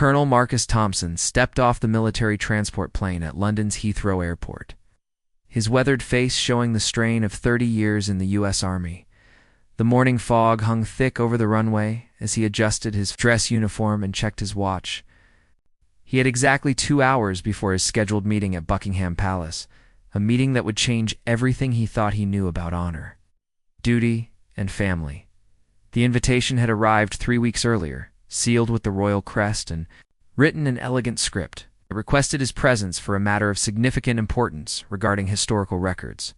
Colonel Marcus Thompson stepped off the military transport plane at London's Heathrow Airport, his weathered face showing the strain of 30 years in the U.S. Army. The morning fog hung thick over the runway as he adjusted his dress uniform and checked his watch. He had exactly 2 hours before his scheduled meeting at Buckingham Palace, a meeting that would change everything he thought he knew about honor, duty, and family. The invitation had arrived 3 weeks earlier, sealed with the royal crest and written in elegant script. It requested his presence for a matter of significant importance regarding historical records.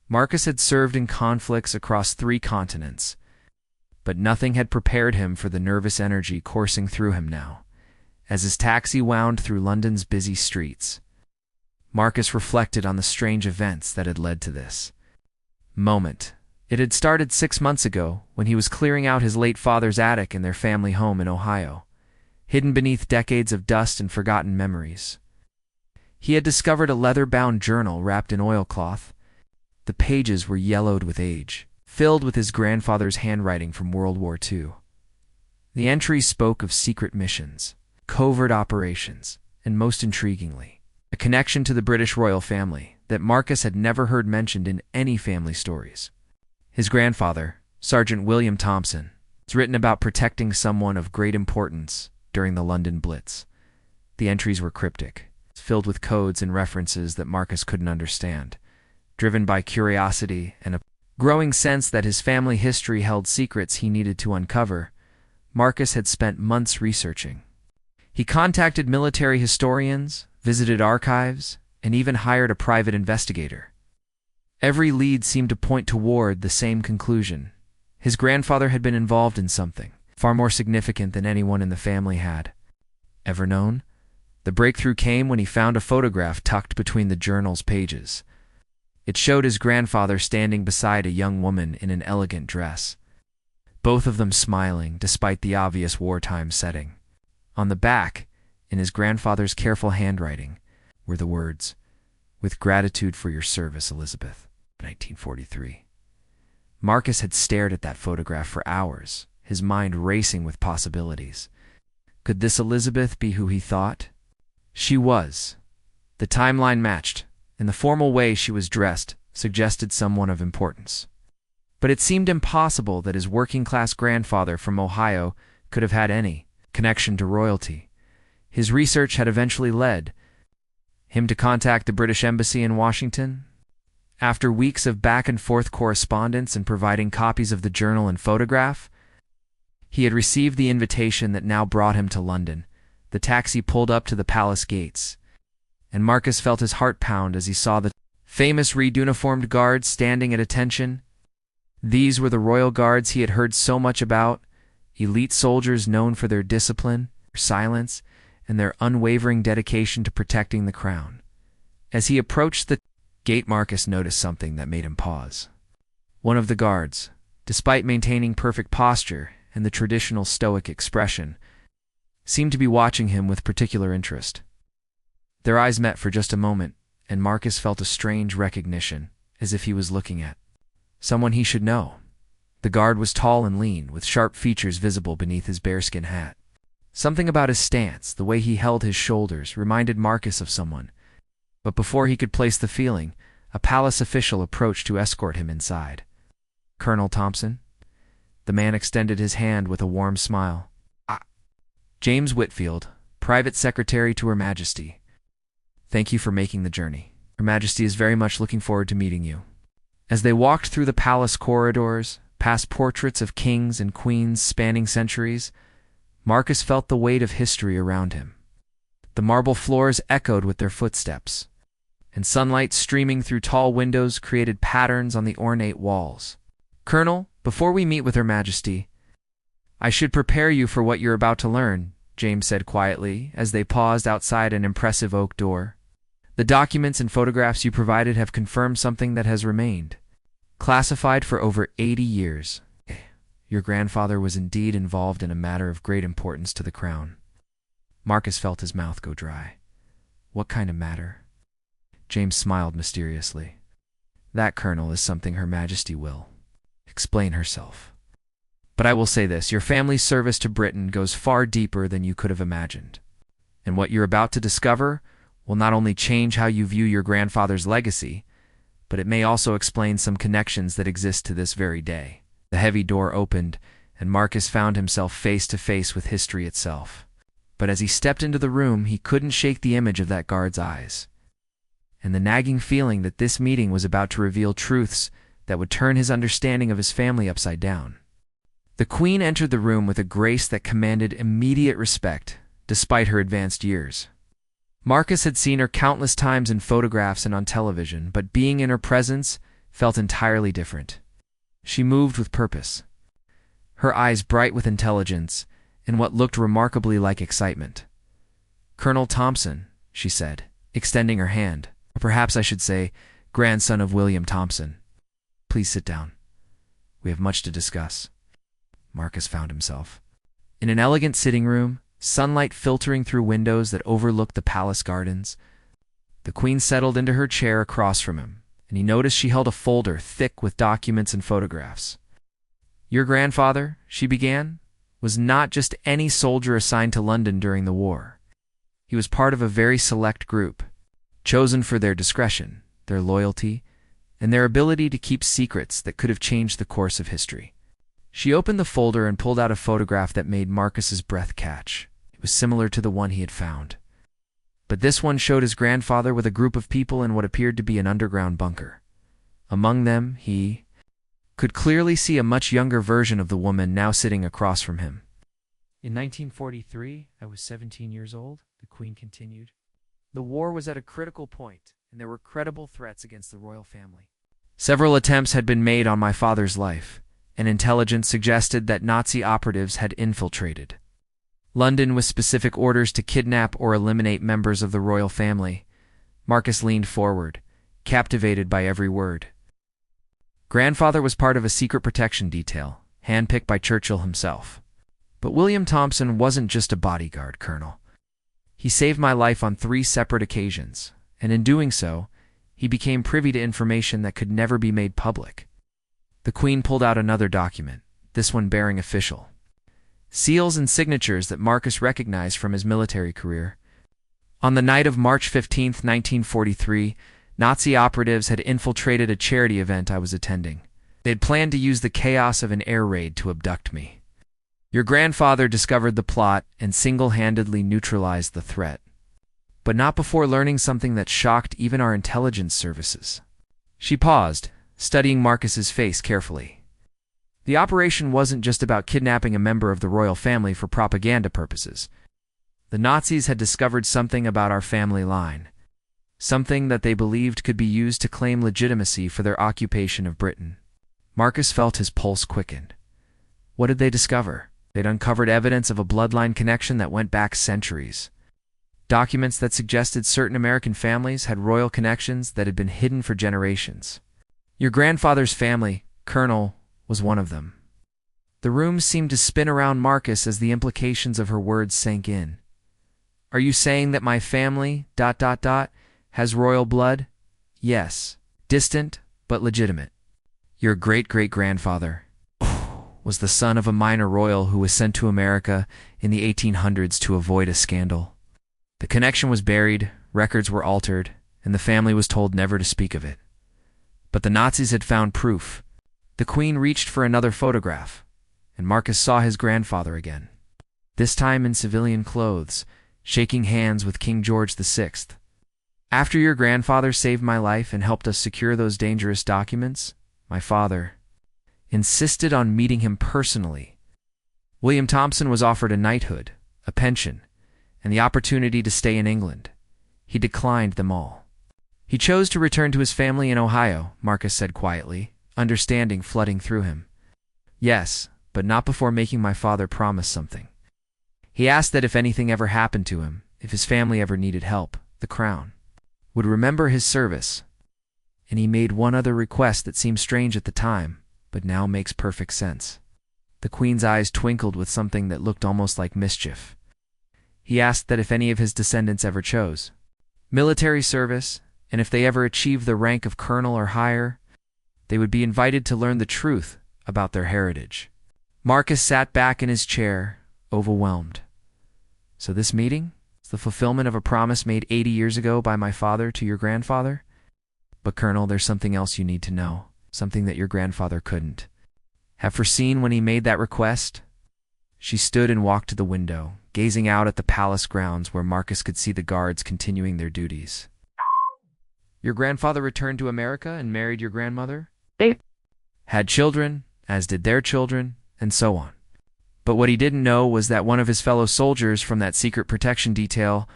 Marcus had served in conflicts across 3 continents, but nothing had prepared him for the nervous energy coursing through him now. As his taxi wound through London's busy streets, Marcus reflected on the strange events that had led to this moment. It had started 6 months ago when he was clearing out his late father's attic in their family home in Ohio, hidden beneath decades of dust and forgotten memories. He had discovered a leather-bound journal wrapped in oilcloth. The pages were yellowed with age, filled with his grandfather's handwriting from World War II. The entries spoke of secret missions, covert operations, and most intriguingly, a connection to the British royal family that Marcus had never heard mentioned in any family stories. His grandfather, Sergeant William Thompson, was written about protecting someone of great importance during the London Blitz. The entries were cryptic, filled with codes and references that Marcus couldn't understand. Driven by curiosity and a growing sense that his family history held secrets he needed to uncover, Marcus had spent months researching. He contacted military historians, visited archives, and even hired a private investigator. Every lead seemed to point toward the same conclusion. His grandfather had been involved in something far more significant than anyone in the family had ever known. The breakthrough came when he found a photograph tucked between the journal's pages. It showed his grandfather standing beside a young woman in an elegant dress, both of them smiling despite the obvious wartime setting. On the back, in his grandfather's careful handwriting, were the words, "With gratitude for your service, Elizabeth, 1943. Marcus had stared at that photograph for hours, his mind racing with possibilities. Could this Elizabeth be who he thought? She was. The timeline matched, and the formal way she was dressed suggested someone of importance. But it seemed impossible that his working-class grandfather from Ohio could have had any connection to royalty. His research had eventually led him to contact the British Embassy in Washington. After weeks of back-and-forth correspondence and providing copies of the journal and photograph, he had received the invitation that now brought him to London. The taxi pulled up to the palace gates, and Marcus felt his heart pound as he saw the famous red-uniformed guards standing at attention. These were the royal guards he had heard so much about, elite soldiers known for their discipline, silence, and their unwavering dedication to protecting the crown. As he approached the gate, Marcus noticed something that made him pause. One of the guards, despite maintaining perfect posture and the traditional stoic expression, seemed to be watching him with particular interest. Their eyes met for just a moment, and Marcus felt a strange recognition, as if he was looking at someone he should know. The guard was tall and lean, with sharp features visible beneath his bearskin hat. Something about his stance, the way he held his shoulders, reminded Marcus of someone. But before he could place the feeling, a palace official approached to escort him inside. "Colonel Thompson?" The man extended his hand with a warm smile. "James Whitfield, private secretary to Her Majesty. Thank you for making the journey. Her Majesty is very much looking forward to meeting you." As they walked through the palace corridors, past portraits of kings and queens spanning centuries, Marcus felt the weight of history around him. The marble floors echoed with their footsteps, and sunlight streaming through tall windows created patterns on the ornate walls. "Colonel, before we meet with Her Majesty, I should prepare you for what you're about to learn," James said quietly as they paused outside an impressive oak door. "The documents and photographs you provided have confirmed something that has remained classified for over 80 years. Your grandfather was indeed involved in a matter of great importance to the crown." Marcus felt his mouth go dry. "What kind of matter?" James smiled mysteriously. "That, Colonel, is something Her Majesty will explain herself. But I will say this, your family's service to Britain goes far deeper than you could have imagined. And what you're about to discover will not only change how you view your grandfather's legacy, but it may also explain some connections that exist to this very day. The heavy door opened, and Marcus found himself face to face with history itself. But as he stepped into the room, he couldn't shake the image of that guard's eyes, and the nagging feeling that this meeting was about to reveal truths that would turn his understanding of his family upside down. The Queen entered the room with a grace that commanded immediate respect, despite her advanced years. Marcus had seen her countless times in photographs and on television, but being in her presence felt entirely different. She moved with purpose, her eyes bright with intelligence and what looked remarkably like excitement. "Colonel Thompson," she said, extending her hand, or perhaps I should say, grandson of William Thompson. "Please sit down. We have much to discuss." Marcus found himself in an elegant sitting room, sunlight filtering through windows that overlooked the palace gardens. The Queen settled into her chair across from him, and he noticed she held a folder thick with documents and photographs. "Your grandfather," she began, "was not just any soldier assigned to London during the war. He was part of a very select group, chosen for their discretion, their loyalty, and their ability to keep secrets that could have changed the course of history." She opened the folder and pulled out a photograph that made Marcus's breath catch. It was similar to the one he had found, but this one showed his grandfather with a group of people in what appeared to be an underground bunker. Among them, he could clearly see a much younger version of the woman now sitting across from him. "In 1943, I was 17 years old," the Queen continued. "The war was at a critical point, and there were credible threats against the royal family. Several attempts had been made on my father's life, and intelligence suggested that Nazi operatives had infiltrated London with specific orders to kidnap or eliminate members of the royal family." Marcus leaned forward, captivated by every word. "Grandfather was part of a secret protection detail, handpicked by Churchill himself. But William Thompson wasn't just a bodyguard, Colonel. He saved my life on 3 separate occasions, and in doing so, he became privy to information that could never be made public." The Queen pulled out another document, this one bearing official seals and signatures that Marcus recognized from his military career. "On the night of March 15, 1943, Nazi operatives had infiltrated a charity event I was attending. They had planned to use the chaos of an air raid to abduct me. Your grandfather discovered the plot and single-handedly neutralized the threat, but not before learning something that shocked even our intelligence services." She paused, studying Marcus's face carefully. "The operation wasn't just about kidnapping a member of the royal family for propaganda purposes. The Nazis had discovered something about our family line, something that they believed could be used to claim legitimacy for their occupation of Britain." Marcus felt his pulse quicken. What did they discover? They'd uncovered evidence of a bloodline connection that went back centuries. Documents that suggested certain American families had royal connections that had been hidden for generations. Your grandfather's family, Colonel, was one of them. The room seemed to spin around Marcus as the implications of her words sank in. "Are you saying that my family, has royal blood?" "Yes. Distant, but legitimate. Your great-great-grandfather was the son of a minor royal who was sent to America in the 1800s to avoid a scandal. The connection was buried, records were altered, and the family was told never to speak of it. But the Nazis had found proof." The Queen reached for another photograph, and Marcus saw his grandfather again, this time in civilian clothes, shaking hands with King George VI. "After your grandfather saved my life and helped us secure those dangerous documents, my father insisted on meeting him personally. William Thompson was offered a knighthood, a pension, and the opportunity to stay in England. He declined them all. He chose to return to his family in Ohio," Marcus said quietly, understanding flooding through him. "Yes, but not before making my father promise something. He asked that if anything ever happened to him, if his family ever needed help, the Crown would remember his service. And he made one other request that seemed strange at the time, but now makes perfect sense." The Queen's eyes twinkled with something that looked almost like mischief. "He asked that if any of his descendants ever chose military service, and if they ever achieved the rank of colonel or higher, they would be invited to learn the truth about their heritage." Marcus sat back in his chair, overwhelmed. So this meeting is the fulfillment of a promise made 80 years ago by my father to your grandfather? But Colonel, there's something else you need to know, something that your grandfather couldn't have foreseen when he made that request. She stood and walked to the window, gazing out at the palace grounds where Marcus could see the guards continuing their duties. Your grandfather returned to America and married your grandmother? They Had children, as did their children, and so on. But what he didn't know was that one of his fellow soldiers from that secret protection detail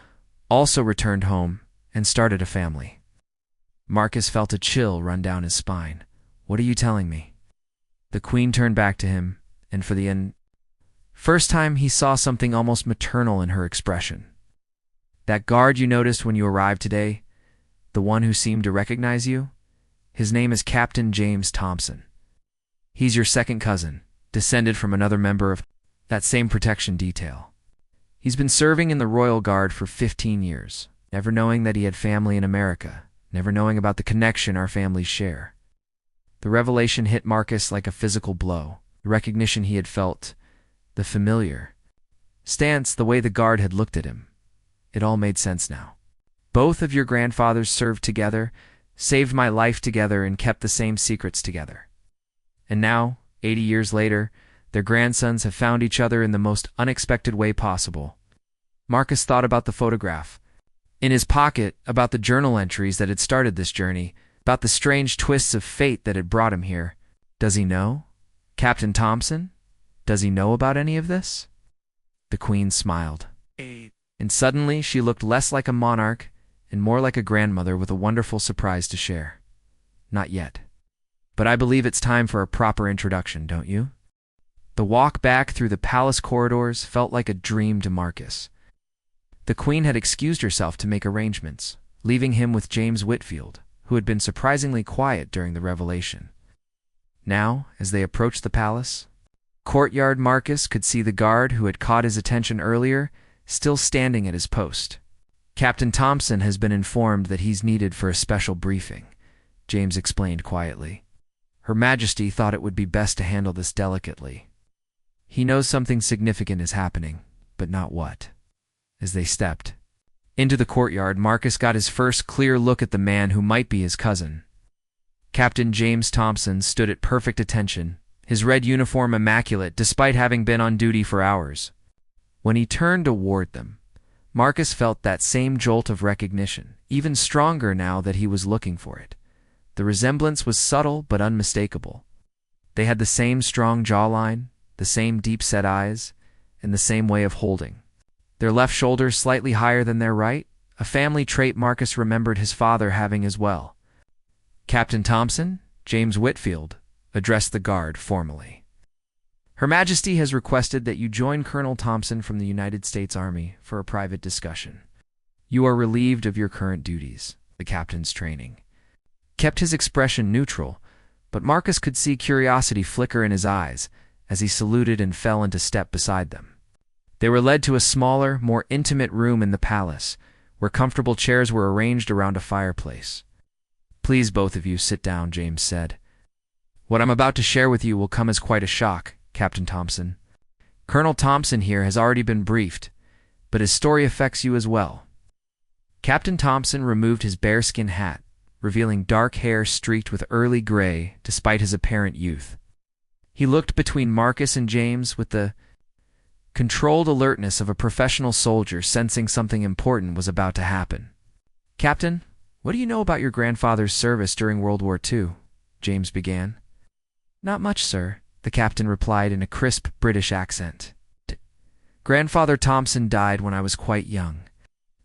also returned home and started a family. Marcus felt a chill run down his spine. What are you telling me? The Queen turned back to him, and for the first time he saw something almost maternal in her expression. That guard you noticed when you arrived today, the one who seemed to recognize you, his name is Captain James Thompson. He's your second cousin, descended from another member of that same protection detail. He's been serving in the Royal Guard for 15 years, never knowing that he had family in America, never knowing about the connection our families share. The revelation hit Marcus like a physical blow, the recognition he had felt, the familiar stance, the way the guard had looked at him. It all made sense now. Both of your grandfathers served together, saved my life together, and kept the same secrets together. And now, 80 years later, their grandsons have found each other in the most unexpected way possible. Marcus thought about the photograph in his pocket, about the journal entries that had started this journey, about the strange twists of fate that had brought him here. Does he know? Captain Thompson? Does he know about any of this? The Queen smiled. And suddenly she looked less like a monarch and more like a grandmother with a wonderful surprise to share. Not yet. But I believe it's time for a proper introduction, don't you? The walk back through the palace corridors felt like a dream to Marcus. The Queen had excused herself to make arrangements, leaving him with James Whitfield, who had been surprisingly quiet during the revelation. Now, as they approached the palace courtyard, Marcus could see the guard who had caught his attention earlier still standing at his post. Captain Thompson has been informed that he's needed for a special briefing, James explained quietly. Her Majesty thought it would be best to handle this delicately. He knows something significant is happening, but not what. As they stepped into the courtyard, Marcus got his first clear look at the man who might be his cousin. Captain James Thompson stood at perfect attention, his red uniform immaculate despite having been on duty for hours. When he turned toward them, Marcus felt that same jolt of recognition, even stronger now that he was looking for it. The resemblance was subtle but unmistakable. They had the same strong jawline, the same deep-set eyes, and the same way of holding. Their left shoulders slightly higher than their right, a family trait Marcus remembered his father having as well. Captain Thompson, James Whitfield, addressed the guard formally. Her Majesty has requested that you join Colonel Thompson from the United States Army for a private discussion. You are relieved of your current duties. The captain's training kept his expression neutral, but Marcus could see curiosity flicker in his eyes as he saluted and fell into step beside them. They were led to a smaller, more intimate room in the palace, where comfortable chairs were arranged around a fireplace. Please, both of you, sit down, James said. What I'm about to share with you will come as quite a shock, Captain Thompson. Colonel Thompson here has already been briefed, but his story affects you as well. Captain Thompson removed his bearskin hat, revealing dark hair streaked with early gray despite his apparent youth. He looked between Marcus and James with the controlled alertness of a professional soldier sensing something important was about to happen. Captain, what do you know about your grandfather's service during World War II? James began. Not much, sir, the captain replied in a crisp British accent. Grandfather Thompson died when I was quite young.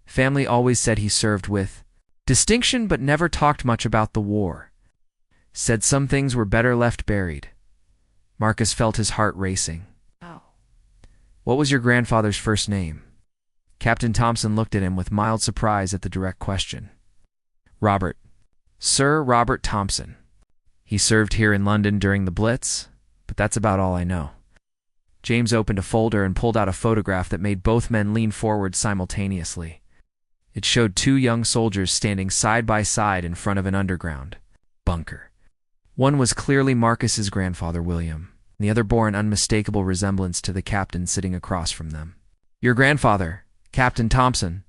Family always said he served with distinction but never talked much about the war. Said some things were better left buried. Marcus felt his heart racing. What was your grandfather's first name? Captain Thompson looked at him with mild surprise at the direct question. Robert. Sir Robert Thompson. He served here in London during the Blitz, but that's about all I know. James opened a folder and pulled out a photograph that made both men lean forward simultaneously. It showed two young soldiers standing side by side in front of an underground bunker. One was clearly Marcus's grandfather, William. and the other bore an unmistakable resemblance to the captain sitting across from them. Your grandfather, Captain Thompson,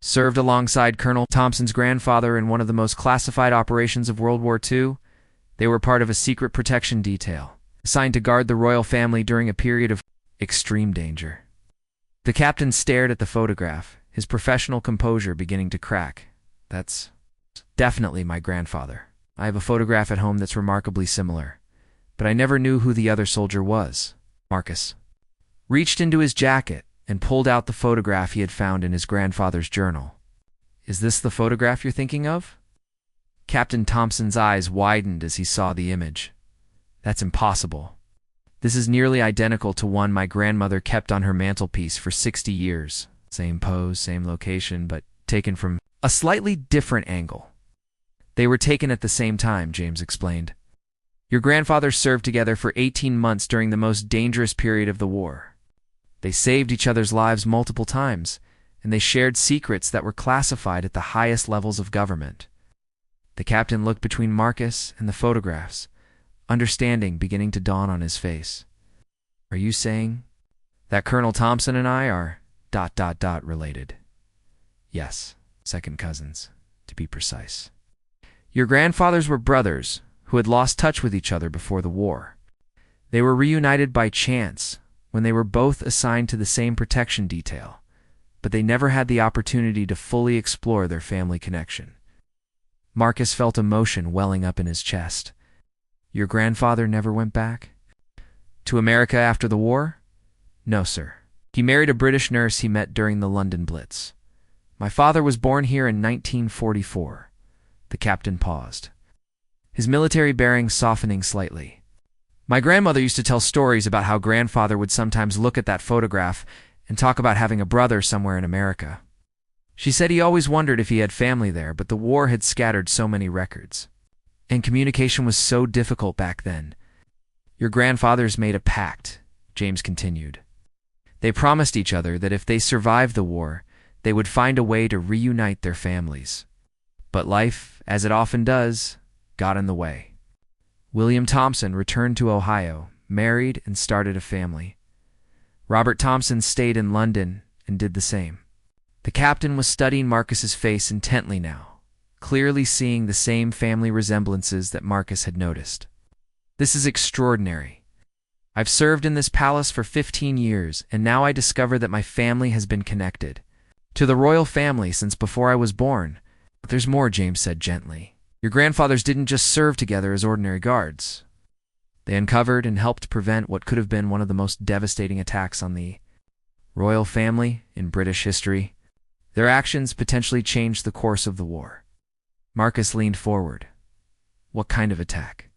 served alongside Colonel Thompson's grandfather in one of the most classified operations of World War II. They were part of a secret protection detail, assigned to guard the royal family during a period of extreme danger. The captain stared at the photograph, his professional composure beginning to crack. That's definitely my grandfather. I have a photograph at home that's remarkably similar, but I never knew who the other soldier was. Marcus reached into his jacket and pulled out the photograph he had found in his grandfather's journal. Is this the photograph you're thinking of? Captain Thompson's eyes widened as he saw the image. That's impossible. This is nearly identical to one my grandmother kept on her mantelpiece for 60 years. Same pose, same location, but taken from a slightly different angle. They were taken at the same time, James explained. Your grandfathers served together for 18 months during the most dangerous period of the war. They saved each other's lives multiple times, and they shared secrets that were classified at the highest levels of government. The captain looked between Marcus and the photographs, understanding beginning to dawn on his face. Are you saying that Colonel Thompson and I are ... related? Yes, second cousins, to be precise. Your grandfathers were brothers who had lost touch with each other before the war. They were reunited by chance when they were both assigned to the same protection detail, but they never had the opportunity to fully explore their family connection. Marcus felt emotion welling up in his chest. Your grandfather never went back to America after the war? No, sir. He married a British nurse he met during the London Blitz. My father was born here in 1944. The captain paused, his military bearings softening slightly. My grandmother used to tell stories about how grandfather would sometimes look at that photograph and talk about having a brother somewhere in America. She said he always wondered if he had family there, but the war had scattered so many records, and communication was so difficult back then. Your grandfathers made a pact, James continued. They promised each other that if they survived the war, they would find a way to reunite their families. But life, as it often does, got in the way. William Thompson returned to Ohio, married, and started a family. Robert Thompson stayed in London and did the same. The captain was studying Marcus's face intently now, clearly seeing the same family resemblances that Marcus had noticed. This is extraordinary. I've served in this palace for 15 years, and now I discover that my family has been connected to the royal family since before I was born. But there's more, James said gently. Your grandfathers didn't just serve together as ordinary guards. They uncovered and helped prevent what could have been one of the most devastating attacks on the royal family in British history. Their actions potentially changed the course of the war. Marcus leaned forward. What kind of attack?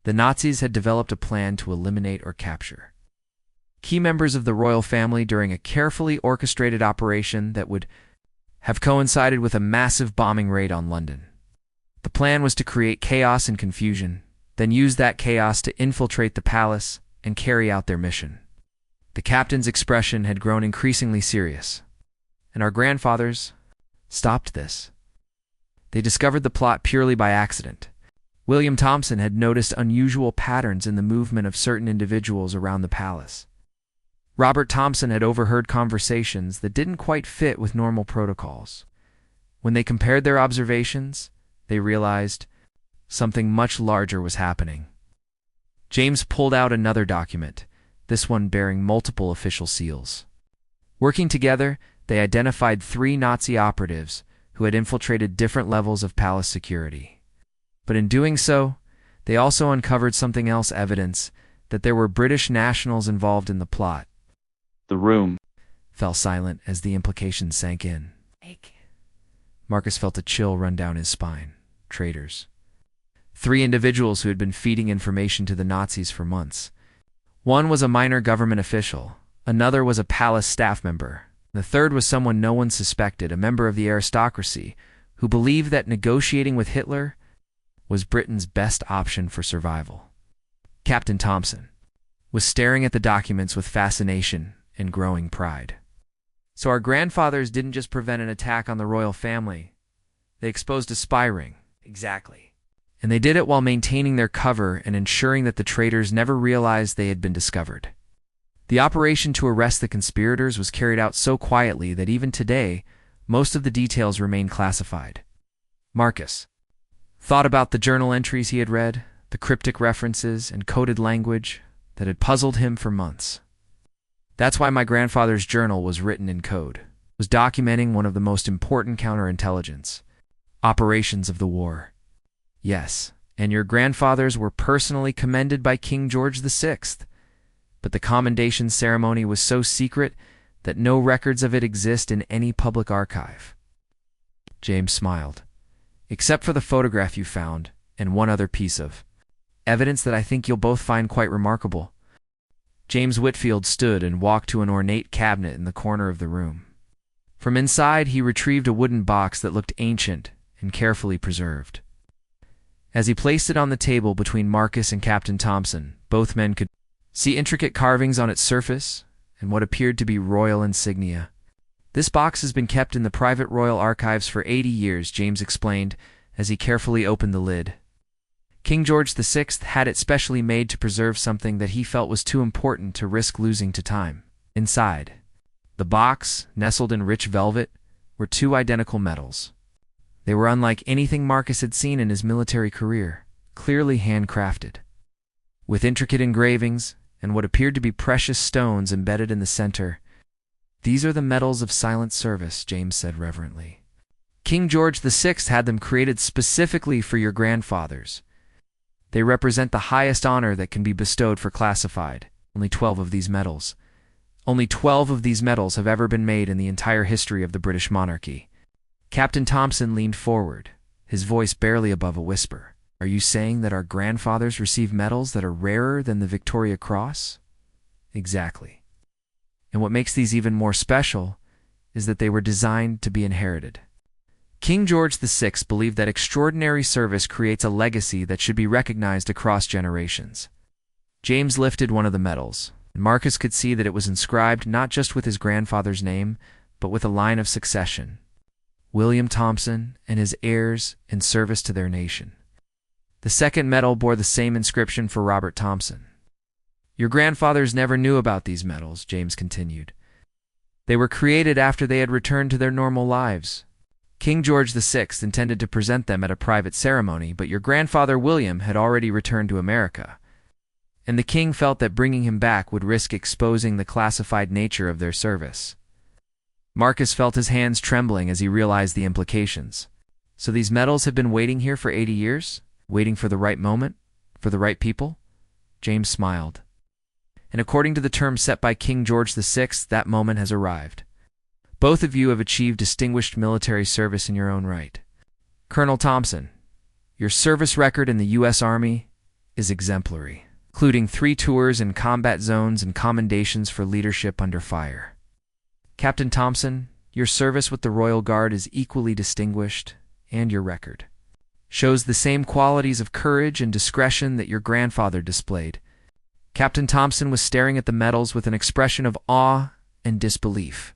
The Nazis had developed a plan to eliminate or capture key members of the royal family during a carefully orchestrated operation that would have coincided with a massive bombing raid on London. The plan was to create chaos and confusion, then use that chaos to infiltrate the palace and carry out their mission. The captain's expression had grown increasingly serious, and our grandfathers stopped this. They discovered the plot purely by accident. William Thompson had noticed unusual patterns in the movement of certain individuals around the palace. Robert Thompson had overheard conversations that didn't quite fit with normal protocols. When they compared their observations, they realized something much larger was happening. James pulled out another document, this one bearing multiple official seals. Working together, they identified 3 Nazi operatives who had infiltrated different levels of palace security. But in doing so, they also uncovered something else, evidence that there were British nationals involved in the plot. The room fell silent as the implication sank in. Marcus felt a chill run down his spine. Traitors. 3 individuals who had been feeding information to the Nazis for months. One was a minor government official. Another was a palace staff member. The third was someone no one suspected, a member of the aristocracy, who believed that negotiating with Hitler was Britain's best option for survival. Captain Thompson was staring at the documents with fascination and growing pride. So our grandfathers didn't just prevent an attack on the royal family. They exposed a spy ring. Exactly. and they did it while maintaining their cover and ensuring that the traitors never realized they had been discovered. The operation to arrest the conspirators was carried out so quietly that even today, most of the details remain classified. Marcus thought about the journal entries he had read, the cryptic references and coded language that had puzzled him for months. That's why my grandfather's journal was written in code, was documenting one of the most important counterintelligence operations of the war. Yes, and your grandfathers were personally commended by King George VI, but the commendation ceremony was so secret that no records of it exist in any public archive. James smiled. Except for the photograph you found, and one other piece of evidence that I think you'll both find quite remarkable. James Whitfield stood and walked to an ornate cabinet in the corner of the room. From inside, he retrieved a wooden box that looked ancient and carefully preserved. As he placed it on the table between Marcus and Captain Thompson, both men could see intricate carvings on its surface and what appeared to be royal insignia. This box has been kept in the private royal archives for 80 years, James explained as he carefully opened the lid. King George VI had it specially made to preserve something that he felt was too important to risk losing to time. Inside the box, nestled in rich velvet, were two identical medals. They were unlike anything Marcus had seen in his military career, clearly handcrafted, with intricate engravings and what appeared to be precious stones embedded in the center. These are the medals of silent service, James said reverently. King George VI had them created specifically for your grandfathers. They represent the highest honor that can be bestowed for classified. Only 12 of these medals have ever been made in the entire history of the British monarchy. Captain Thompson leaned forward, his voice barely above a whisper. Are you saying that our grandfathers received medals that are rarer than the Victoria Cross? Exactly. And what makes these even more special is that they were designed to be inherited. King George VI believed that extraordinary service creates a legacy that should be recognized across generations. James lifted one of the medals, and Marcus could see that it was inscribed not just with his grandfather's name, but with a line of succession: William Thompson and his heirs in service to their nation. The second medal bore the same inscription for Robert Thompson. Your grandfathers never knew about these medals, James continued. They were created after they had returned to their normal lives. King George VI intended to present them at a private ceremony, but your grandfather William had already returned to America, and the king felt that bringing him back would risk exposing the classified nature of their service. Marcus felt his hands trembling as he realized the implications. So these medals have been waiting here for 80 years? Waiting for the right moment? For the right people? James smiled. And according to the terms set by King George VI, that moment has arrived. Both of you have achieved distinguished military service in your own right. Colonel Thompson, your service record in the U.S. Army is exemplary, including 3 tours in combat zones and commendations for leadership under fire. Captain Thompson, your service with the Royal Guard is equally distinguished, and your record shows the same qualities of courage and discretion that your grandfather displayed. Captain Thompson was staring at the medals with an expression of awe and disbelief.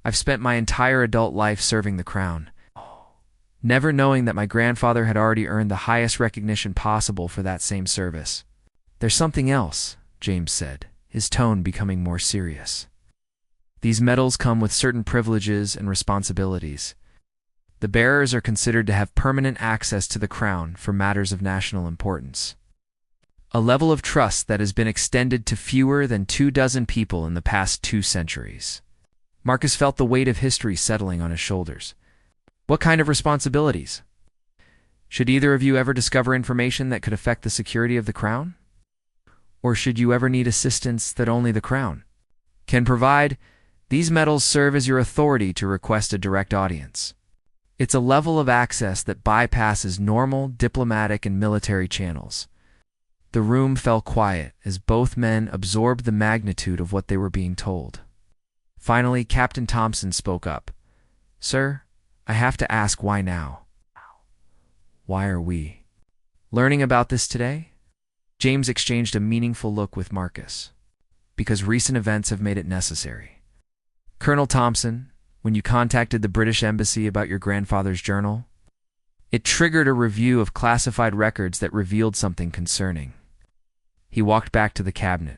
I've spent my entire adult life serving the crown, never knowing that my grandfather had already earned the highest recognition possible for that same service. There's something else, James said, his tone becoming more serious. These medals come with certain privileges and responsibilities. The bearers are considered to have permanent access to the crown for matters of national importance. A level of trust that has been extended to fewer than 24 people in the past 2 centuries. Marcus felt the weight of history settling on his shoulders. What kind of responsibilities? Should either of you ever discover information that could affect the security of the crown? Or should you ever need assistance that only the crown can provide? These medals serve as your authority to request a direct audience. It's a level of access that bypasses normal diplomatic and military channels. The room fell quiet as both men absorbed the magnitude of what they were being told. Finally, Captain Thompson spoke up. Sir, I have to ask, why now? Why are we learning about this today? James exchanged a meaningful look with Marcus. Because recent events have made it necessary. Colonel Thompson, when you contacted the British Embassy about your grandfather's journal, It triggered a review of classified records that revealed something concerning. He walked back to the cabinet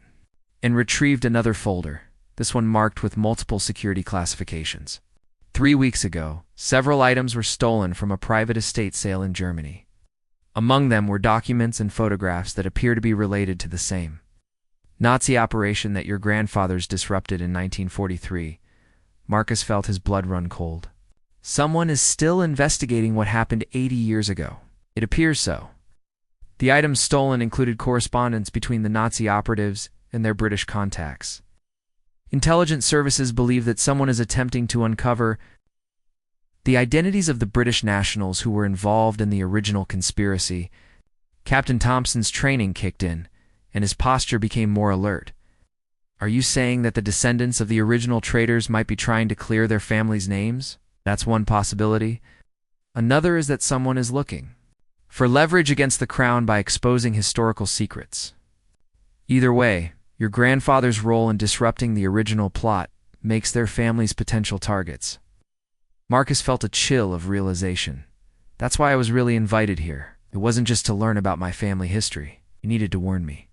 and retrieved another folder, this one marked with multiple security classifications. 3 weeks ago, several items were stolen from a private estate sale in Germany. Among them were documents and photographs that appear to be related to the same Nazi operation that your grandfathers disrupted in 1943. Marcus felt his blood run cold. Someone is still investigating what happened 80 years ago. It appears so. The items stolen included correspondence between the Nazi operatives and their British contacts. Intelligence services believe that someone is attempting to uncover the identities of the British nationals who were involved in the original conspiracy. Captain Thompson's training kicked in, and his posture became more alert. Are you saying that the descendants of the original traitors might be trying to clear their families' names? That's one possibility. Another is that someone is looking for leverage against the crown by exposing historical secrets. Either way, your grandfather's role in disrupting the original plot makes their families potential targets. Marcus felt a chill of realization. That's why I was really invited here. It wasn't just to learn about my family history. You needed to warn me.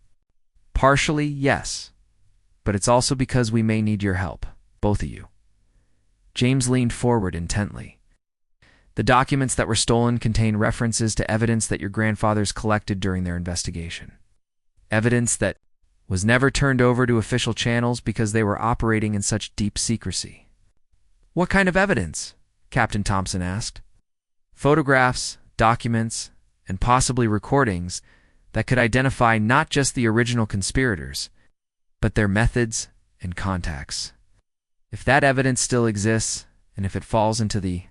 Partially, yes. But it's also because we may need your help, both of you. James leaned forward intently. The documents that were stolen contain references to evidence that your grandfathers collected during their investigation. Evidence that was never turned over to official channels because they were operating in such deep secrecy. What kind of evidence? Captain Thompson asked. Photographs, documents, and possibly recordings that could identify not just the original conspirators, but their methods and contacts. If that evidence still exists, and if it falls into the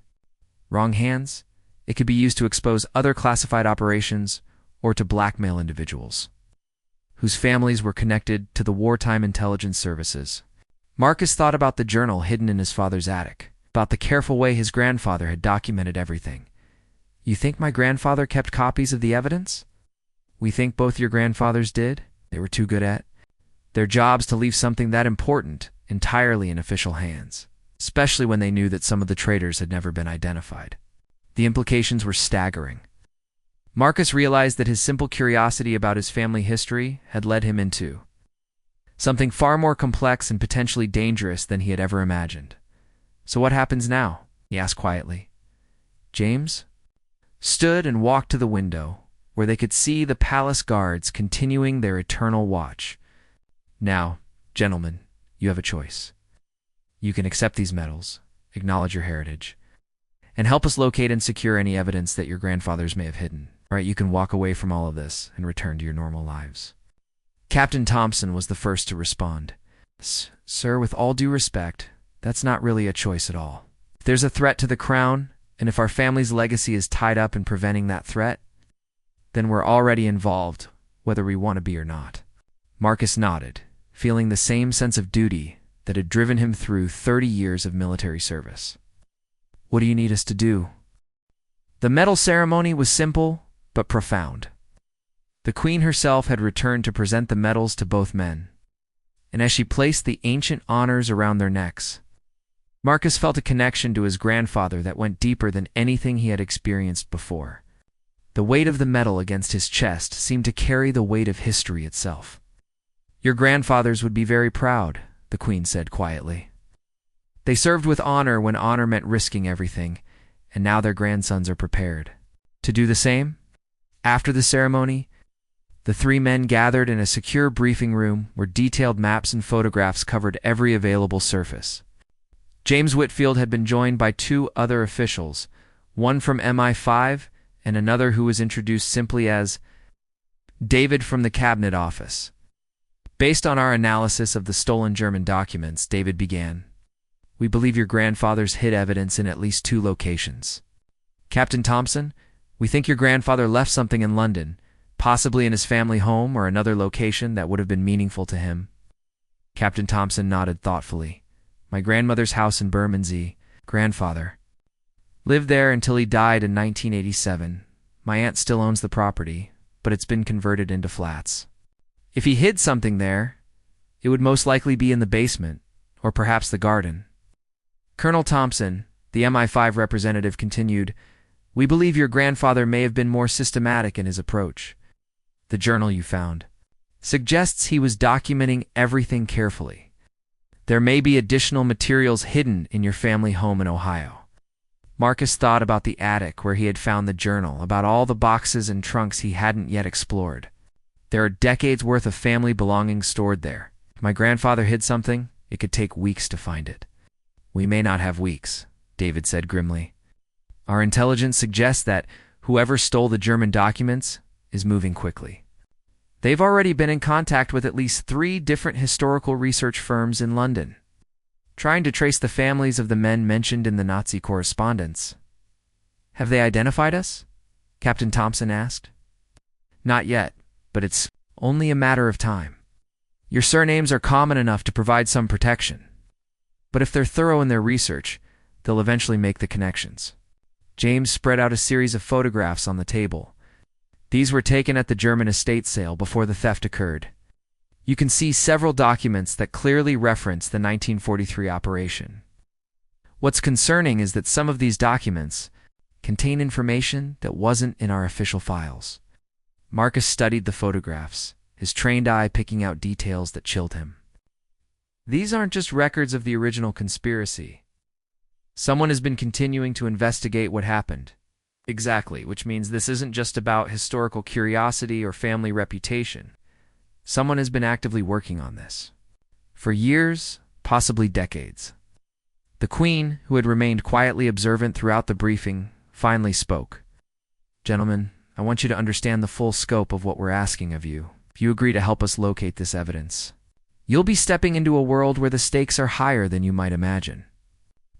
wrong hands, it could be used to expose other classified operations or to blackmail individuals whose families were connected to the wartime intelligence services. Marcus thought about the journal hidden in his father's attic, about the careful way his grandfather had documented everything. You think my grandfather kept copies of the evidence? We think both your grandfathers did. They were too good at their jobs to leave something that important entirely in official hands, especially when they knew that some of the traitors had never been identified. The implications were staggering. Marcus realized that his simple curiosity about his family history had led him into something far more complex and potentially dangerous than he had ever imagined. So what happens now? He asked quietly. James stood and walked to the window, where they could see the palace guards continuing their eternal watch. Now, gentlemen, you have a choice. You can accept these medals, acknowledge your heritage, and help us locate and secure any evidence that your grandfathers may have hidden. All right, you can walk away from all of this and return to your normal lives. Captain Thompson was the first to respond. Sir, with all due respect, that's not really a choice at all. If there's a threat to the crown, and if our family's legacy is tied up in preventing that threat, then we're already involved, whether we want to be or not. Marcus nodded, feeling the same sense of duty that had driven him through 30 years of military service. What do you need us to do? The medal ceremony was simple but profound. The Queen herself had returned to present the medals to both men, and as she placed the ancient honors around their necks, Marcus felt a connection to his grandfather that went deeper than anything he had experienced before. The weight of the medal against his chest seemed to carry the weight of history itself. Your grandfathers would be very proud, the Queen said quietly. They served with honor when honor meant risking everything, and now their grandsons are prepared to do the same. After the ceremony, the three men gathered in a secure briefing room where detailed maps and photographs covered every available surface. James Whitfield had been joined by 2 other officials, one from MI5 and another who was introduced simply as David from the Cabinet Office. Based on our analysis of the stolen German documents, David began, we believe your grandfathers hid evidence in at least 2 locations. Captain Thompson, we think your grandfather left something in London, possibly in his family home or another location that would have been meaningful to him. Captain Thompson nodded thoughtfully. My grandmother's house in Bermondsey, grandfather, lived there until he died in 1987. My aunt still owns the property, but it's been converted into flats. If he hid something there, it would most likely be in the basement, or perhaps the garden. Colonel Thompson, the MI5 representative, continued, We believe your grandfather may have been more systematic in his approach. The journal you found suggests he was documenting everything carefully. There may be additional materials hidden in your family home in Ohio. Marcus thought about the attic where he had found the journal, about all the boxes and trunks he hadn't yet explored. There are decades worth of family belongings stored there. If my grandfather hid something, it could take weeks to find it. We may not have weeks, David said grimly. Our intelligence suggests that whoever stole the German documents is moving quickly. They've already been in contact with at least 3 different historical research firms in London, trying to trace the families of the men mentioned in the Nazi correspondence. Have they identified us? Captain Thompson asked. Not yet, but it's only a matter of time. Your surnames are common enough to provide some protection. But if they're thorough in their research, they'll eventually make the connections. James spread out a series of photographs on the table. These were taken at the German estate sale before the theft occurred. You can see several documents that clearly reference the 1943 operation. What's concerning is that some of these documents contain information that wasn't in our official files. Marcus studied the photographs, his trained eye picking out details that chilled him. These aren't just records of the original conspiracy. Someone has been continuing to investigate what happened. Exactly, which means this isn't just about historical curiosity or family reputation. Someone has been actively working on this. For years, possibly decades. The Queen, who had remained quietly observant throughout the briefing, finally spoke. Gentlemen, I want you to understand the full scope of what we're asking of you, if you agree to help us locate this evidence. You'll be stepping into a world where the stakes are higher than you might imagine.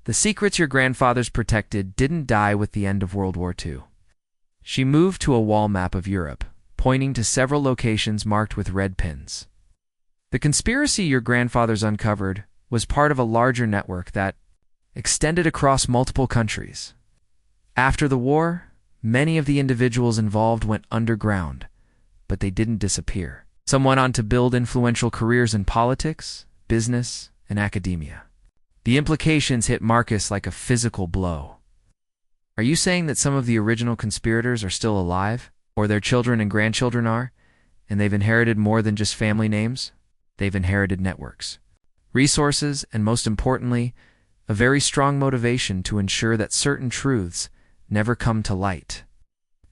The secrets your grandfathers protected didn't die with the end of World War II. She moved to a wall map of Europe, pointing to several locations marked with red pins. The conspiracy your grandfathers uncovered was part of a larger network that extended across multiple countries. After the war, many of the individuals involved went underground, but they didn't disappear. Some went on to build influential careers in politics, business, and academia. The implications hit Marcus like a physical blow. Are you saying that some of the original conspirators are still alive, or their children and grandchildren are, and they've inherited more than just family names? They've inherited networks, resources, and most importantly, a very strong motivation to ensure that certain truths never come to light.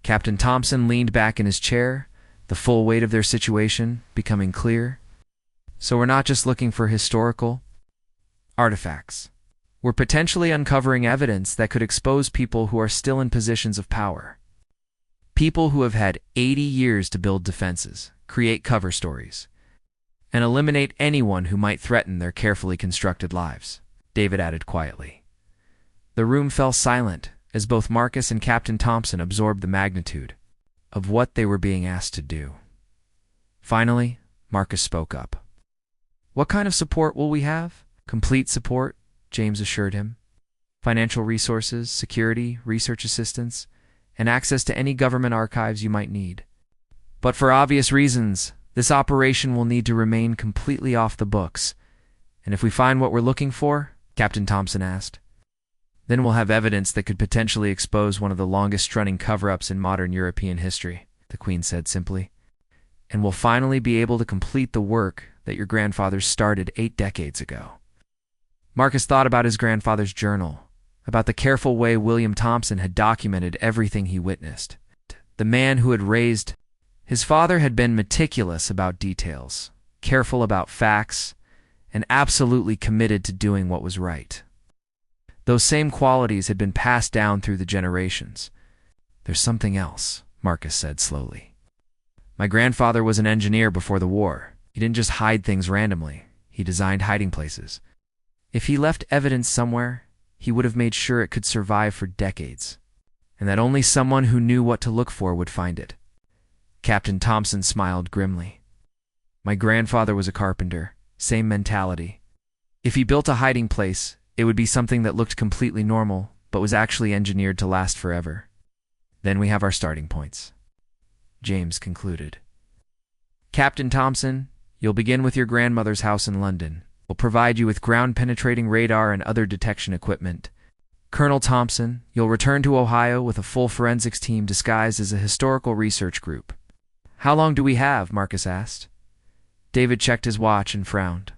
Captain Thompson leaned back in his chair, the full weight of their situation becoming clear. So we're not just looking for historical artifacts. We're potentially uncovering evidence that could expose people who are still in positions of power. People who have had 80 years to build defenses, create cover stories, and eliminate anyone who might threaten their carefully constructed lives, David added quietly. The room fell silent as both Marcus and Captain Thompson absorbed the magnitude of what they were being asked to do. Finally, Marcus spoke up. What kind of support will we have? Complete support, James assured him. Financial resources, security, research assistance, and access to any government archives you might need. But for obvious reasons, this operation will need to remain completely off the books. And if we find what we're looking for, Captain Thompson asked, then we'll have evidence that could potentially expose one of the longest-running cover-ups in modern European history, the Queen said simply. And we'll finally be able to complete the work that your grandfathers started 8 decades ago. Marcus thought about his grandfather's journal, about the careful way William Thompson had documented everything he witnessed. The man who had raised his father had been meticulous about details, careful about facts, and absolutely committed to doing what was right. Those same qualities had been passed down through the generations. There's something else, Marcus said slowly. My grandfather was an engineer before the war. He didn't just hide things randomly. He designed hiding places. If he left evidence somewhere, he would have made sure it could survive for decades, and that only someone who knew what to look for would find it. Captain Thompson smiled grimly. My grandfather was a carpenter, same mentality. If he built a hiding place, it would be something that looked completely normal, but was actually engineered to last forever. Then we have our starting points, James concluded. Captain Thompson, you'll begin with your grandmother's house in London. We'll provide you with ground-penetrating radar and other detection equipment. Colonel Thompson, you'll return to Ohio with a full forensics team disguised as a historical research group. How long do we have? Marcus asked. David checked his watch and frowned.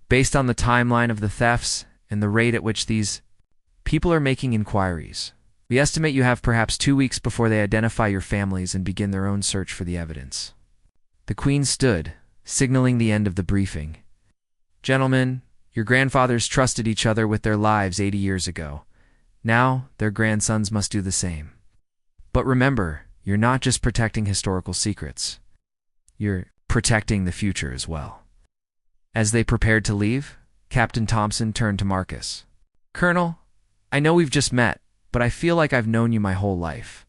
Based on the timeline of the thefts and the rate at which these people are making inquiries, we estimate you have perhaps 2 weeks before they identify your families and begin their own search for the evidence. The Queen stood, signaling the end of the briefing. Gentlemen, your grandfathers trusted each other with their lives 80 years ago. Now, their grandsons must do the same. But remember, you're not just protecting historical secrets. You're protecting the future as well. As they prepared to leave, Captain Thompson turned to Marcus. Colonel, I know we've just met, but I feel like I've known you my whole life.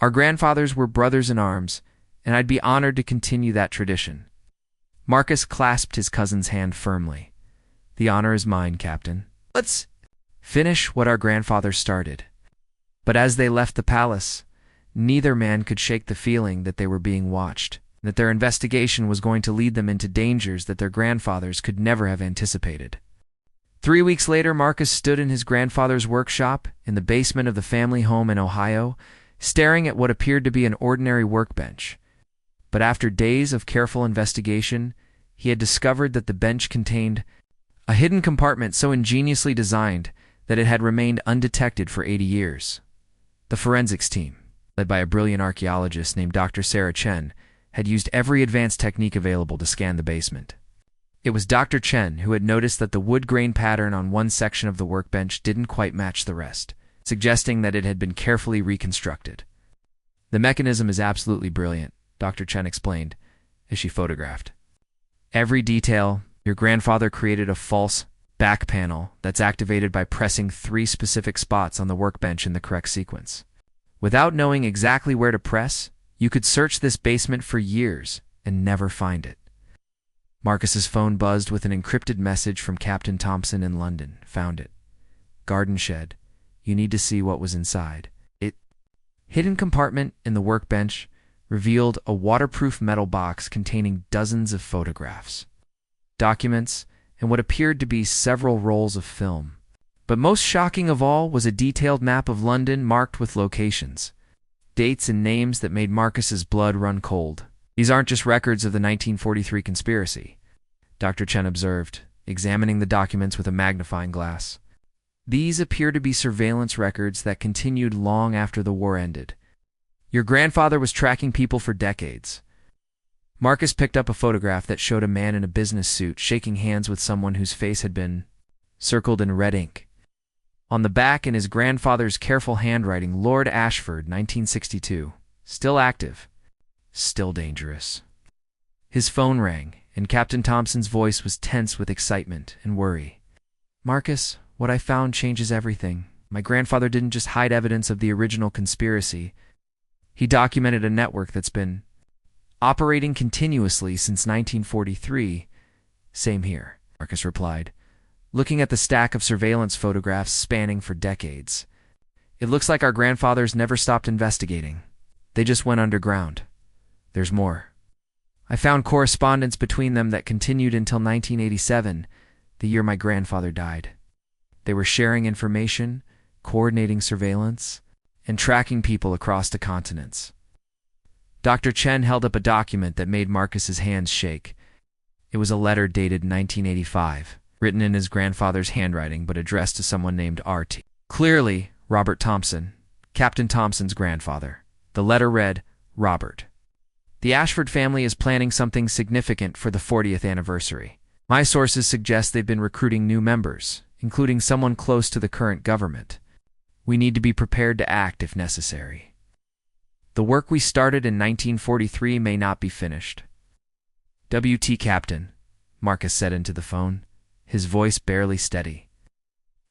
Our grandfathers were brothers in arms, and I'd be honored to continue that tradition. Marcus clasped his cousin's hand firmly. The honor is mine, Captain. Let's finish what our grandfathers started. But as they left the palace, neither man could shake the feeling that they were being watched, that their investigation was going to lead them into dangers that their grandfathers could never have anticipated. 3 weeks later, Marcus stood in his grandfather's workshop in the basement of the family home in Ohio, staring at what appeared to be an ordinary workbench. But after days of careful investigation, he had discovered that the bench contained a hidden compartment so ingeniously designed that it had remained undetected for 80 years. The forensics team, led by a brilliant archaeologist named Dr. Sarah Chen, had used every advanced technique available to scan the basement. It was Dr. Chen who had noticed that the wood grain pattern on one section of the workbench didn't quite match the rest, suggesting that it had been carefully reconstructed. The mechanism is absolutely brilliant, Dr. Chen explained, as she photographed. Every detail, your grandfather created a false back panel that's activated by pressing 3 specific spots on the workbench in the correct sequence. Without knowing exactly where to press, you could search this basement for years and never find it. Marcus's phone buzzed with an encrypted message from Captain Thompson in London. Found it. Garden shed. You need to see what was inside. Hidden compartment in the workbench revealed a waterproof metal box containing dozens of photographs, documents, and what appeared to be several rolls of film. But most shocking of all was a detailed map of London marked with locations, dates, and names that made Marcus's blood run cold. These aren't just records of the 1943 conspiracy, Dr. Chen observed, examining the documents with a magnifying glass. These appear to be surveillance records that continued long after the war ended. Your grandfather was tracking people for decades. Marcus picked up a photograph that showed a man in a business suit shaking hands with someone whose face had been circled in red ink. On the back, in his grandfather's careful handwriting, Lord Ashford, 1962. Still active. Still dangerous. His phone rang, and Captain Thompson's voice was tense with excitement and worry. Marcus, what I found changes everything. My grandfather didn't just hide evidence of the original conspiracy. He documented a network that's been operating continuously since 1943. Same here, Marcus replied, looking at the stack of surveillance photographs spanning for decades. It looks like our grandfathers never stopped investigating. They just went underground. There's more. I found correspondence between them that continued until 1987, the year my grandfather died. They were sharing information, coordinating surveillance, and tracking people across the continents. Dr. Chen held up a document that made Marcus's hands shake. It was a letter dated 1985, written in his grandfather's handwriting but addressed to someone named R.T. Clearly, Robert Thompson, Captain Thompson's grandfather. The letter read, Robert, the Ashford family is planning something significant for the 40th anniversary. My sources suggest they've been recruiting new members, including someone close to the current government. We need to be prepared to act if necessary. The work we started in 1943 may not be finished. WT Captain, Marcus said into the phone, his voice barely steady.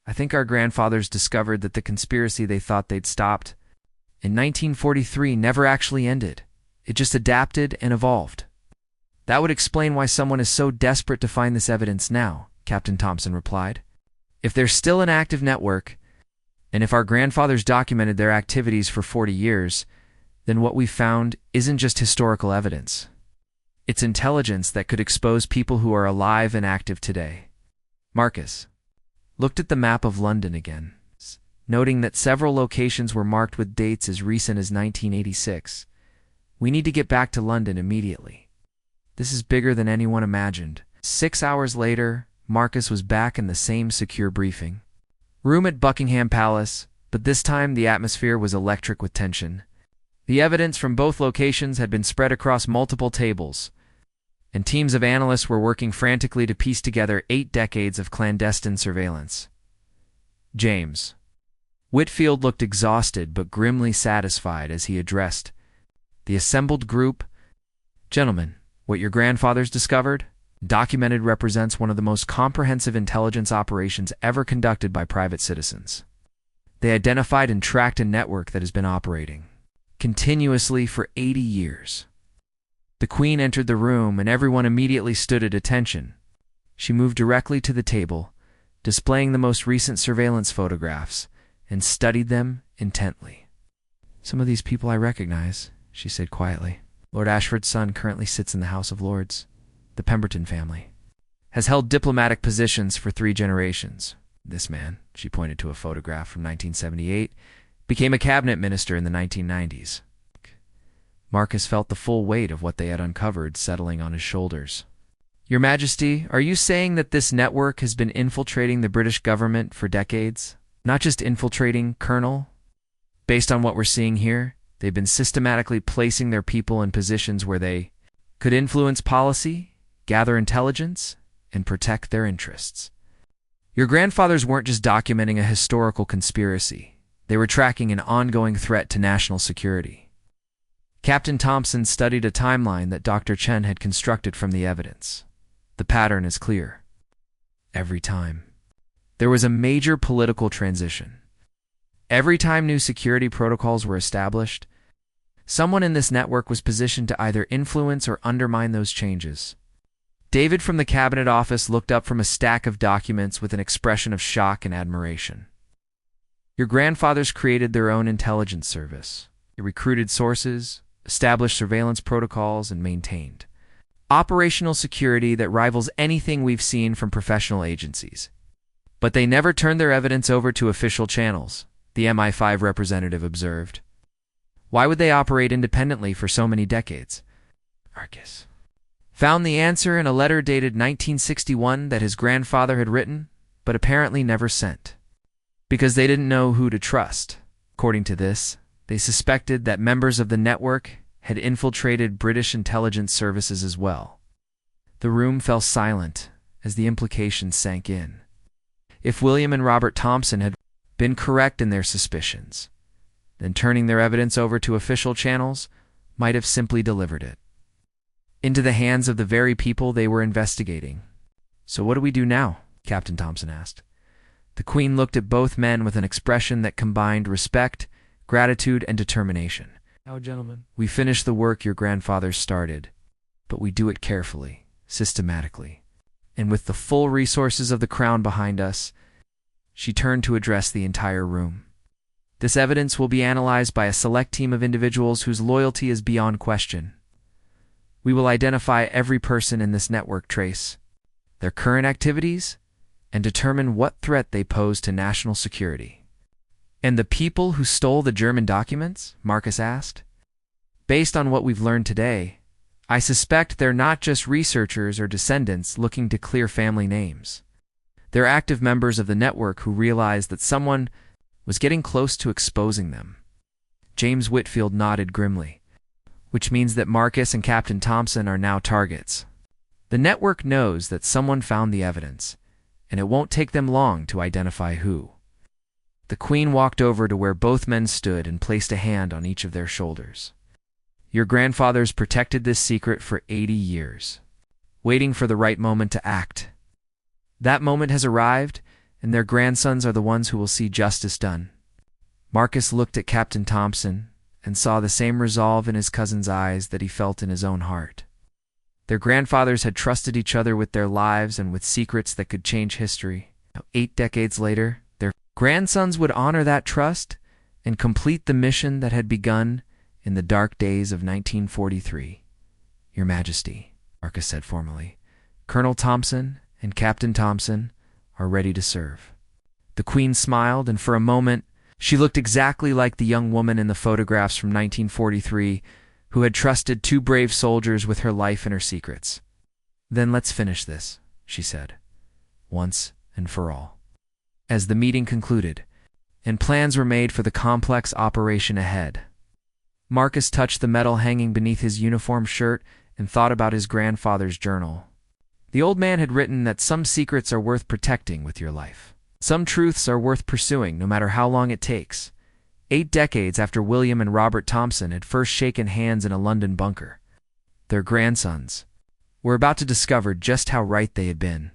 I think our grandfathers discovered that the conspiracy they thought they'd stopped in 1943 never actually ended. It just adapted and evolved. That would explain why someone is so desperate to find this evidence now, Captain Thompson replied. If there's still an active network, and if our grandfathers documented their activities for 40 years, then what we found isn't just historical evidence. It's intelligence that could expose people who are alive and active today. Marcus looked at the map of London again. noting that several locations were marked with dates as recent as 1986. "We need to get back to London immediately. This is bigger than anyone imagined." 6 hours later, Marcus was back in the same secure briefing room at Buckingham Palace, but this time the atmosphere was electric with tension. The evidence from both locations had been spread across multiple tables, and teams of analysts were working frantically to piece together 8 decades of clandestine surveillance. James Whitfield looked exhausted but grimly satisfied as he addressed the assembled group. "Gentlemen, what your grandfathers discovered, documented, represents one of the most comprehensive intelligence operations ever conducted by private citizens. They identified and tracked a network that has been operating continuously for 80 years. The Queen entered the room, and everyone immediately stood at attention. She moved directly to the table, displaying the most recent surveillance photographs, and studied them intently. "Some of these people I recognize," she said quietly. "Lord Ashford's son currently sits in the House of Lords. The Pemberton family has held diplomatic positions for 3 generations. This man," she pointed to a photograph from 1978, "became a cabinet minister in the 1990s. Marcus felt the full weight of what they had uncovered settling on his shoulders. "Your Majesty, are you saying that this network has been infiltrating the British government for decades?" "Not just infiltrating, Colonel. Based on what we're seeing here, they've been systematically placing their people in positions where they could influence policy, gather intelligence, and protect their interests. Your grandfathers weren't just documenting a historical conspiracy. They were tracking an ongoing threat to national security." Captain Thompson studied a timeline that Dr. Chen had constructed from the evidence. The pattern is clear. Every time there was a major political transition, every time new security protocols were established, someone in this network was positioned to either influence or undermine those changes. David from the Cabinet Office looked up from a stack of documents with an expression of shock and admiration. "Your grandfathers created their own intelligence service. They recruited sources, established surveillance protocols, and maintained operational security that rivals anything we've seen from professional agencies. But they never turned their evidence over to official channels," the MI5 representative observed. "Why would they operate independently for so many decades?" Marcus found the answer in a letter dated 1961 that his grandfather had written, but apparently never sent. Because they didn't know who to trust. According to this, they suspected that members of the network had infiltrated British intelligence services as well. The room fell silent as the implications sank in. If William and Robert Thompson had been correct in their suspicions, then turning their evidence over to official channels might have simply delivered it into the hands of the very people they were investigating. "So what do we do now?" Captain Thompson asked. The Queen looked at both men with an expression that combined respect, gratitude, and determination. "Now, gentlemen, we finish the work your grandfathers started, but we do it carefully, systematically, and with the full resources of the Crown behind us." She turned to address the entire room. "This evidence will be analyzed by a select team of individuals whose loyalty is beyond question. We will identify every person in this network trace, their current activities, and determine what threat they pose to national security." "And the people who stole the German documents?" Marcus asked. "Based on what we've learned today, I suspect they're not just researchers or descendants looking to clear family names. They're active members of the network who realized that someone was getting close to exposing them." James Whitfield nodded grimly. "Which means that Marcus and Captain Thompson are now targets. The network knows that someone found the evidence, and it won't take them long to identify who." The Queen walked over to where both men stood and placed a hand on each of their shoulders. "Your grandfathers protected this secret for 80 years, waiting for the right moment to act. That moment has arrived, and their grandsons are the ones who will see justice done." Marcus looked at Captain Thompson and saw the same resolve in his cousin's eyes that he felt in his own heart. Their grandfathers had trusted each other with their lives and with secrets that could change history. Now, 8 decades later, their grandsons would honor that trust and complete the mission that had begun in the dark days of 1943. "Your Majesty," Marcus said formally, "Colonel Thompson and Captain Thompson are ready to serve." The Queen smiled, and for a moment She looked exactly like the young woman in the photographs from 1943 who had trusted two brave soldiers with her life and her secrets. "Then let's finish this," she said, once and for all. As the meeting concluded, and plans were made for the complex operation ahead, Marcus touched the medal hanging beneath his uniform shirt and thought about his grandfather's journal. The old man had written that some secrets are worth protecting with your life. Some truths are worth pursuing, no matter how long it takes. 8 decades after William and Robert Thompson had first shaken hands in a London bunker, their grandsons were about to discover just how right they had been.